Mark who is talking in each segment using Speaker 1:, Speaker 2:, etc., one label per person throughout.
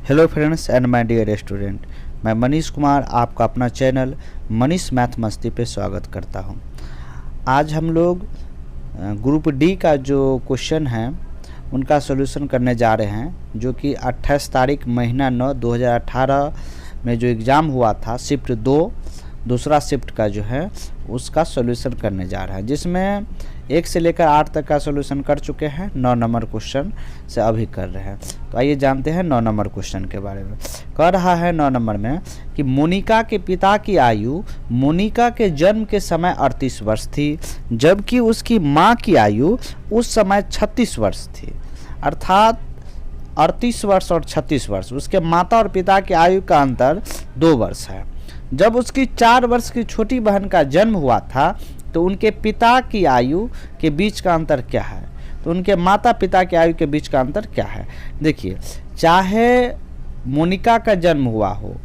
Speaker 1: Hello friends and my dear student, मैं मनीष कुमार आपका अपना चैनल मनीष मैथ मस्ती पे स्वागत करता हूं। आज हम लोग ग्रुप डी का जो क्वेश्चन है उनका सॉल्यूशन करने जा रहे हैं, जो कि 28 तारीख महीना 9 2018 में जो एग्ज़ाम हुआ था शिफ्ट 2 दूसरा शिफ्ट का जो है उसका सॉल्यूशन करने जा रहा है, जिसमें 1 से लेकर 8 तक का सॉल्यूशन कर चुके हैं। 9 नंबर क्वेश्चन से अभी कर रहे हैं। तो आइए जानते हैं 9 नंबर क्वेश्चन के बारे में। कह रहा है 9 नंबर में कि मोनिका के पिता की आयु मोनिका के जन्म के समय 38 वर्ष थी, जबकि उसकी माँ की आयु उस समय 36 वर्ष थी। अर्थात 38 वर्ष और 36 वर्ष, उसके माता और पिता की आयु का अंतर 2 वर्ष है। जब उसकी 4 वर्ष की छोटी बहन का जन्म हुआ था तो उनके पिता की आयु के बीच का अंतर क्या है? तो उनके माता पिता की आयु के बीच का अंतर क्या है? देखिए, चाहे मोनिका का जन्म हुआ हो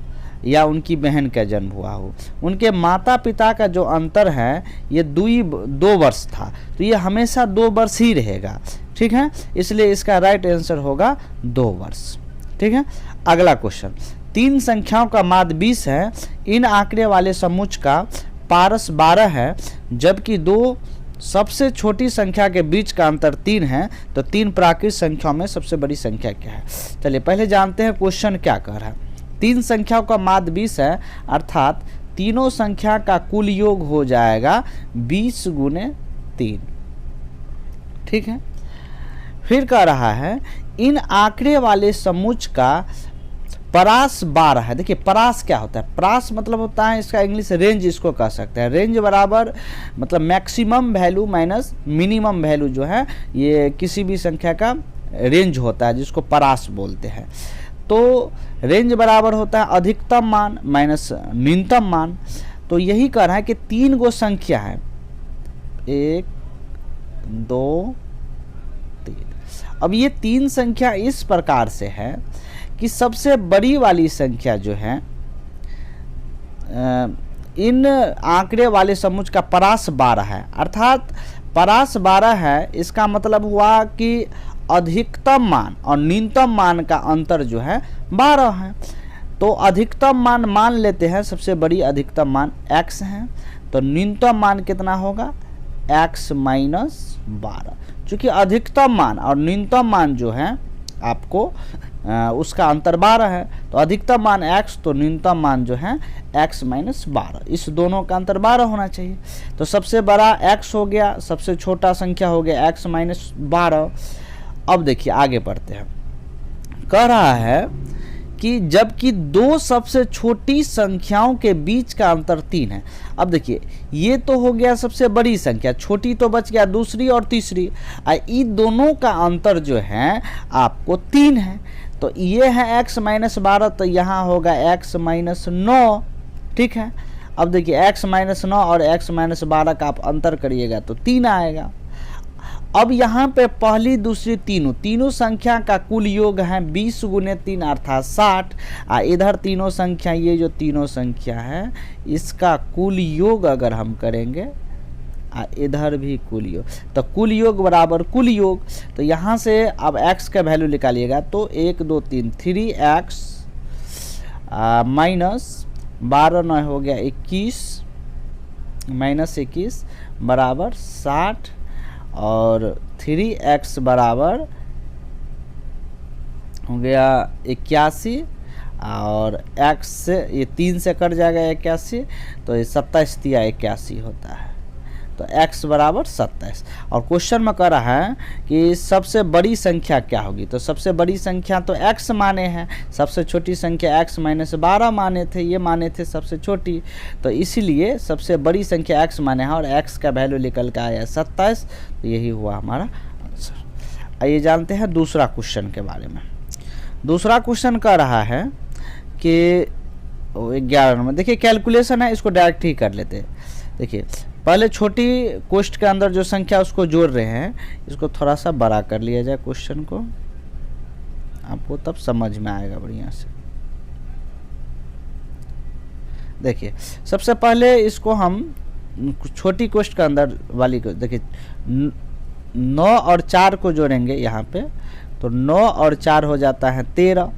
Speaker 1: या उनकी बहन का जन्म हुआ हो, उनके माता पिता का जो अंतर है ये 2 वर्ष था, तो ये हमेशा 2 वर्ष ही रहेगा। ठीक है, इसलिए इसका राइट आंसर होगा 2 वर्ष। ठीक है, अगला क्वेश्चन। 3 संख्याओं का माध्य 20 है, इन आंकड़े वाले समुच्चय का पारस 12 है, जबकि 2 सबसे छोटी संख्या के बीच का अंतर 3 है, तो 3 प्राकृत संख्याओं में सबसे बड़ी संख्या क्या है? चलिए पहले जानते हैं क्वेश्चन क्या कह रहा है। 3 संख्याओं का माध्य 20 है, अर्थात तीनों संख्या का कुल योग हो जाएगा 20 गुने 3। ठीक है, फिर कह रहा है इन आंकड़े वाले समुच्चय का परास 12 है। देखिए, परास क्या होता है? परास मतलब होता है, इसका इंग्लिश रेंज इसको कह सकते हैं। रेंज बराबर मतलब maximum value minus minimum value जो है, ये किसी भी संख्या का रेंज होता है, जिसको परास बोलते हैं। तो रेंज बराबर होता है अधिकतम मान माइनस न्यूनतम मान। तो यही कह रहा है कि 3 गो संख्या है, 1 2 3। अब ये 3 संख्या इस प्रकार से है कि सबसे बड़ी वाली संख्या जो है इन आंकड़े वाले समुच्चय का परास 12 है। अर्थात परास 12 है, इसका मतलब हुआ कि अधिकतम मान और न्यूनतम मान का अंतर जो है 12 है। तो अधिकतम मान लेते हैं, सबसे बड़ी अधिकतम मान x है, तो न्यूनतम मान कितना होगा? x minus 12। चूँकि अधिकतम मान और न्यूनतम मान जो है आपको उसका अंतर 12 है, तो अधिकतम मान x तो न्यूनतम मान जो है x माइनस 12, इस दोनों का अंतर 12 होना चाहिए। तो सबसे बड़ा x हो गया, सबसे छोटा संख्या हो गया x माइनस 12। अब देखिए आगे बढ़ते हैं। कह रहा है कि जबकि 2 सबसे छोटी संख्याओं के बीच का अंतर 3 है। अब देखिए, ये तो हो गया सबसे बड़ी संख्या, छोटी तो बच गया दूसरी और तीसरी, इन दोनों का अंतर जो है आपको 3 है। तो ये है x माइनस 12, तो यहाँ होगा x माइनस 9। ठीक है, अब देखिए x माइनस 9 और x माइनस 12 का आप अंतर करिएगा तो 3 आएगा। अब यहाँ पे पहली दूसरी तीनों संख्या का कुल योग है 20 गुने 3 अर्थात 60। इधर तीनों संख्या, ये जो तीनों संख्या है इसका कुल योग अगर हम करेंगे, इधर भी कुल योग, तो कुल योग बराबर कुल योग। तो यहाँ से अब x का वैल्यू निकालिएगा, तो 1 2 3 3x माइनस 12 9 हो गया 21 माइनस 21 बराबर 60, और 3x बराबर हो गया 81, और x से ये 3 से कट जाएगा 81, तो ये 27 तिया 81 होता है, तो x बराबर 27। और क्वेश्चन में कह रहा है कि सबसे बड़ी संख्या क्या होगी? तो सबसे बड़ी संख्या तो x माने हैं, सबसे छोटी संख्या x माइनस 12 माने थे, ये माने थे सबसे छोटी, तो इसीलिए सबसे बड़ी संख्या x माने हैं, और x का वैल्यू निकल के आया 27। तो यही हुआ हमारा आंसर। आइए जानते हैं दूसरा क्वेश्चन के बारे में। दूसरा क्वेश्चन कह रहा है कि 11 नंबर। देखिए कैलकुलेशन है, इसको डायरेक्ट ही कर लेते हैं। देखिए, पहले छोटी कोष्ठ के अंदर जो संख्या उसको जोड़ रहे हैं, इसको थोड़ा सा बड़ा कर लिया जाए क्वेश्चन को, आपको तब समझ में आएगा बढ़िया से। देखिए, सबसे पहले इसको हम छोटी कोष्ठ के अंदर वाली को, देखिए 9 और 4 को जोड़ेंगे यहाँ पे, तो 9 और 4 हो जाता है 13,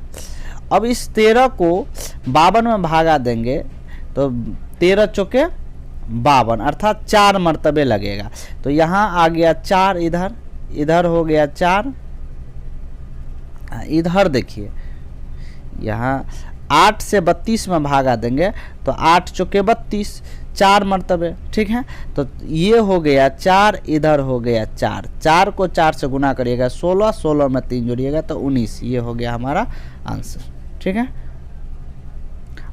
Speaker 1: अब इस 13 को 52 में भागा देंगे तो 13 चौके 52 अर्थात 4 मरतबे लगेगा। तो यहाँ आ गया 4, इधर इधर हो गया 4, इधर देखिए यहाँ 8 से 32 में भागा देंगे तो 8 चौके 32, 4 मरतबे, ठीक है। तो ये हो गया 4, इधर हो गया 4, 4 को 4 से गुना करिएगा 16, 16 में 3 जोड़िएगा तो 19, ये हो गया हमारा आंसर, ठीक है।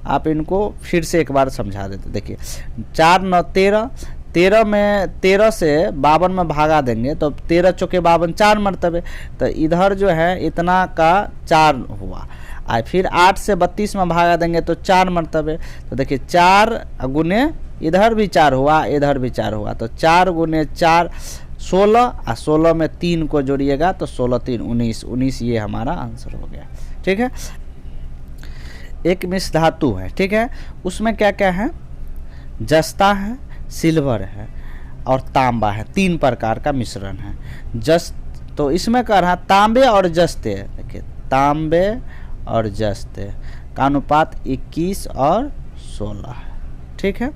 Speaker 1: आप इनको फिर से एक बार समझा देते, देखिए 4 9 13, 13 में 13 से 52 में भागा देंगे तो 13 चौके 52, 4 मरतबे, तो इधर जो है इतना का 4 हुआ। फिर 8 से 32 में भागा देंगे तो 4 मरतबे, तो देखिए 4 गुने इधर भी 4 हुआ, इधर भी 4 हुआ, तो 4 गुने 4 16, और 16 में 3 को जोड़िएगा तो 16 3 19, 19 ये हमारा आंसर हो गया, ठीक है। एक मिश्र धातु है, ठीक है, उसमें क्या क्या है, जस्ता है, सिल्वर है और तांबा है, 3 प्रकार का मिश्रण है। तो इसमें कह रहा है तांबे और जस्ते, देखिए तांबे और जस्ते का अनुपात 21 और 16 है, ठीक है।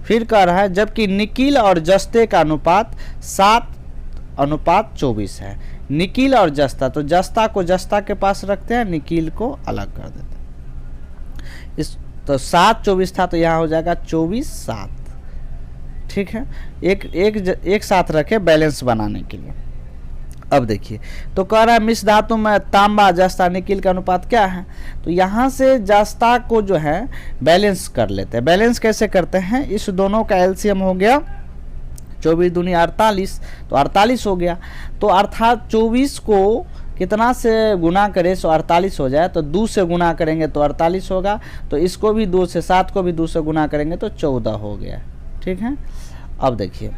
Speaker 1: फिर कह रहा है जबकि निकिल और जस्ते का अनुपात 7:24 है। निकिल और जस्ता, तो जस्ता को जस्ता के पास रखते हैं, निकिल को अलग कर देते हैं। इस तो 7:24 था तो यहाँ हो जाएगा 24:7, ठीक है। एक साथ रखे बैलेंस बनाने के लिए। अब देखिए तो कह रहा है मिश्र धातु में तांबा जस्ता निकिल का अनुपात क्या है, तो यहाँ से जस्ता को जो है बैलेंस कर लेते हैं। बैलेंस कैसे करते हैं, इस दोनों का एलसीएम हो गया 24 दूनी 48, तो 48 हो गया। तो अर्थात 24 को कितना से गुना करें सो 48 हो जाए, तो 2 से गुना करेंगे तो 48 होगा, तो इसको भी 2 से, 7 को भी 2 से गुना करेंगे तो 14 हो गया, ठीक है। अब देखिए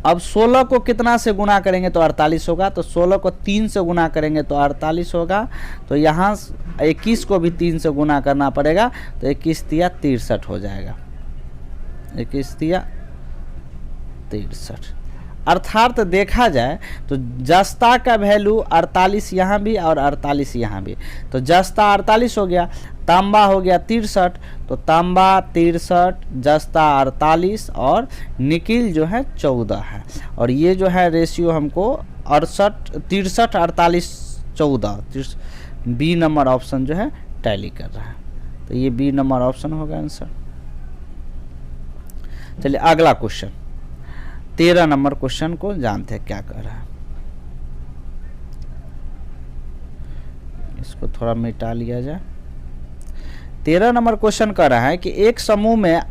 Speaker 1: अब 16 को कितना से गुना करेंगे तो 48 होगा, तो 16 को 3 से गुना करेंगे तो 48 होगा, तो यहाँ 21 को भी 3 से गुना करना पड़ेगा, तो 21 तिया 63 हो जाएगा, 21 तिया 63। अर्थात देखा जाए तो जस्ता का वैल्यू 48 यहाँ भी और 48 यहाँ भी, तो जस्ता 48 हो गया, तांबा हो गया 63, तो तांबा 63, जस्ता 48 और निकिल जो है 14 है। और ये जो है रेशियो हमको 63 48 14 बी नंबर ऑप्शन जो है टैली कर रहा है, तो ये बी नंबर ऑप्शन होगा आंसर। चलिए अगला क्वेश्चन 13 नंबर क्वेश्चन को जानते हैं क्या कर रहा है। इसको थोड़ा मिटा लिया जाए। 13 नंबर क्वेश्चन कर रहा है कि एक समूह में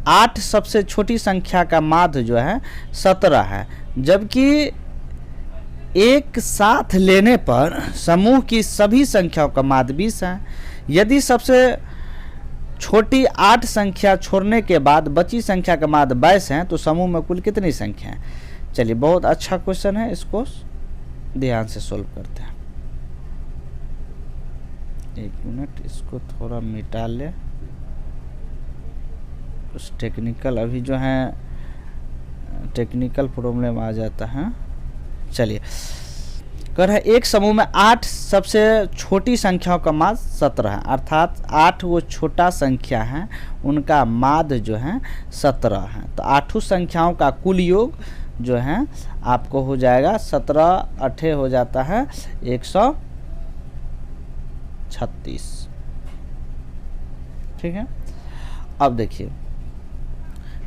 Speaker 1: 8 सबसे छोटी संख्या का माध्य जो है 17 है, जबकि एक साथ लेने पर समूह की सभी संख्याओं का माध्य 20 है। यदि सबसे छोटी 8 संख्या छोड़ने के बाद बची संख्या का माध्य 22 है, तो समूह में कुल कितनी संख्या है। चलिए बहुत अच्छा क्वेश्चन है, इसको ध्यान से सोल्व करते हैं। एक मिनट, इसको थोड़ा मिटा ले, कुछ टेक्निकल अभी जो है टेक्निकल प्रॉब्लम आ जाता है। चलिए कर है एक समूह में 8 सबसे छोटी संख्याओं का माध्य 17 है, अर्थात 8 वो छोटा संख्या है, उनका माध्य जो है 17 है। तो 8 संख्याओं का कुल योग जो है आपको हो जाएगा 17 8 हो जाता है 136, ठीक है। अब देखिए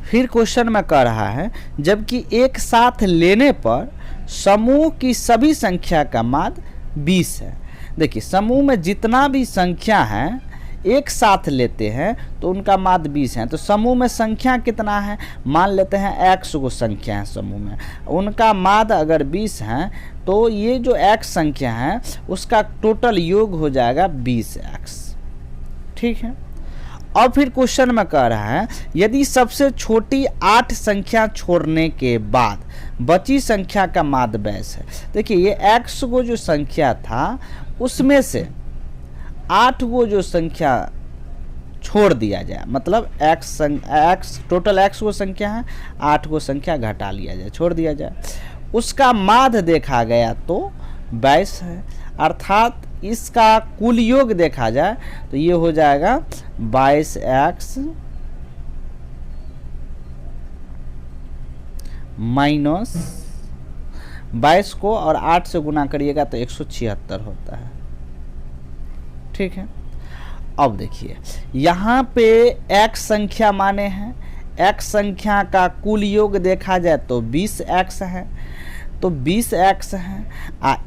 Speaker 1: फिर क्वेश्चन में कह रहा है जबकि एक साथ लेने पर समूह की सभी संख्या का माध्य 20 है। देखिए समूह में जितना भी संख्या है एक साथ लेते हैं तो उनका माध्य 20 है। तो समूह में संख्या कितना है, मान लेते हैं x को संख्या है समूह में, उनका माध्य अगर 20 है तो ये जो x संख्या है उसका टोटल योग हो जाएगा 20x, ठीक है। और फिर क्वेश्चन में कह रहा है यदि सबसे छोटी 8 संख्या छोड़ने के बाद बची संख्या का माध्य 22 है। देखिए ये x को जो संख्या था उसमें से 8 को जो संख्या छोड़ दिया जाए, मतलब x टोटल x को संख्या है, 8 को संख्या घटा लिया जाए, छोड़ दिया जाए, उसका माध्य देखा गया तो 22 है। अर्थात इसका कुल योग देखा जाए तो ये हो जाएगा 22x माइनस 22 को और 8 से गुना करिएगा तो 176 होता है। ठीक है, अब देखिए यहाँ पे x संख्या माने हैं, x संख्या का कुल योग देखा जाए तो 20x है, तो 20x है।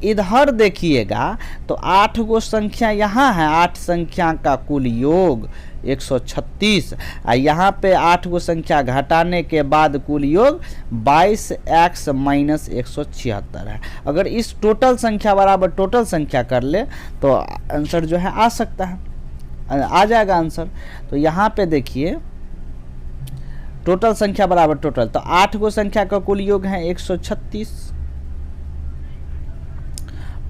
Speaker 1: इधर देखिएगा तो 8 गो संख्या यहाँ है, 8 संख्या का कुल योग 136, यहाँ पे 8 गो संख्या घटाने के बाद कुल योग 22x माइनस 176 है। अगर इस टोटल संख्या बराबर टोटल संख्या कर ले तो आंसर जो है आ सकता है, आ जाएगा आंसर। तो यहाँ पे देखिए टोटल संख्या बराबर टोटल, तो 8 गो संख्या का कुल योग है 136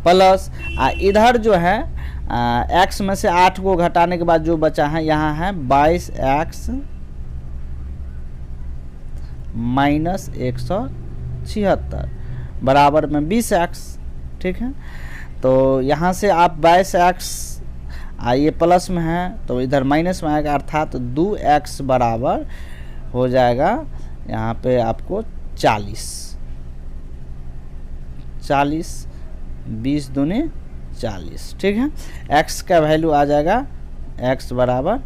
Speaker 1: प्लस इधर जो है x में से 8 को घटाने के बाद जो बचा है यहाँ है 22x माइनस 176 बराबर में 20x। ठीक है, तो यहाँ से आप 22x ये प्लस में है तो इधर माइनस में आएगा, अर्थात 2x बराबर हो जाएगा यहाँ पे आपको 40, 20 दूनी 40। ठीक है, x का वैल्यू आ जाएगा x बराबर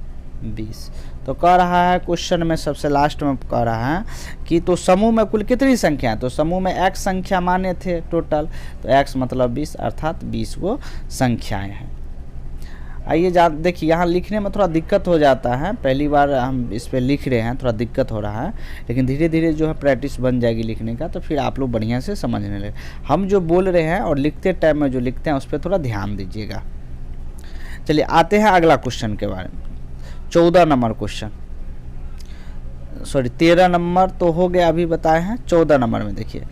Speaker 1: 20। तो कह रहा है क्वेश्चन में सबसे लास्ट में कह रहा है कि तो समूह में कुल कितनी संख्या है, तो समूह में x संख्या माने थे टोटल, तो x मतलब 20 अर्थात 20 वो संख्याएं हैं। आइए देखिए यहाँ लिखने में थोड़ा दिक्कत हो जाता है, पहली बार हम इस पे लिख रहे हैं, थोड़ा दिक्कत हो रहा है, लेकिन धीरे धीरे जो है प्रैक्टिस बन जाएगी लिखने का, तो फिर आप लोग बढ़िया से समझने लगे। हम जो बोल रहे हैं और लिखते टाइम में जो लिखते हैं उस पर थोड़ा ध्यान दीजिएगा। चलिए आते हैं अगला क्वेश्चन के बारे में, 14 नंबर क्वेश्चन, सॉरी 13 नंबर तो हो गया अभी बताए हैं। 14 नंबर में देखिए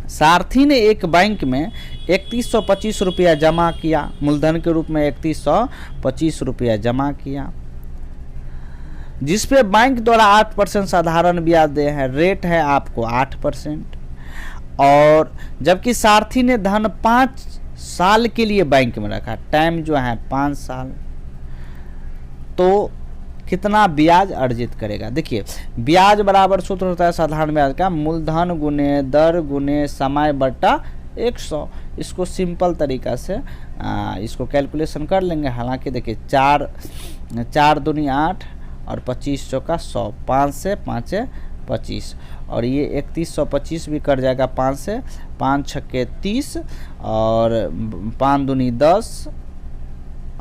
Speaker 1: सारथी ने एक बैंक में 3125 रुपया जमा किया, मूलधन के रूप में 3125 रुपया जमा किया, जिस पे बैंक द्वारा 8% साधारण ब्याज दे है, रेट है आपको 8%, और जबकि सारथी ने धन 5 साल के लिए बैंक में रखा, टाइम जो है 5 साल, तो कितना ब्याज अर्जित करेगा। देखिए ब्याज बराबर सूत्र होता है साधारण ब्याज का मूलधन गुने दर गुने समय बटा 100। इसको सिंपल तरीका से इसको कैलकुलेशन कर लेंगे। हालांकि देखिए 4 दूनी 8 और 25 चौका 100, 5 से 5 25, और ये 3125 भी कट जाएगा 5 से, 5 छक्के 30 और 5 दूनी 10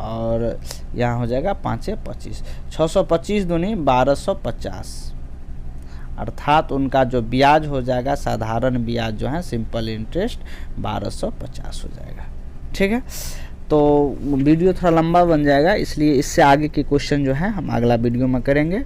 Speaker 1: और यहाँ हो जाएगा 5 25, 625 दूनी 1250, अर्थात उनका जो ब्याज हो जाएगा साधारण ब्याज जो है सिंपल इंटरेस्ट 1250 हो जाएगा। ठीक है, तो वीडियो थोड़ा लंबा बन जाएगा, इसलिए इससे आगे के क्वेश्चन जो है हम अगला वीडियो में करेंगे।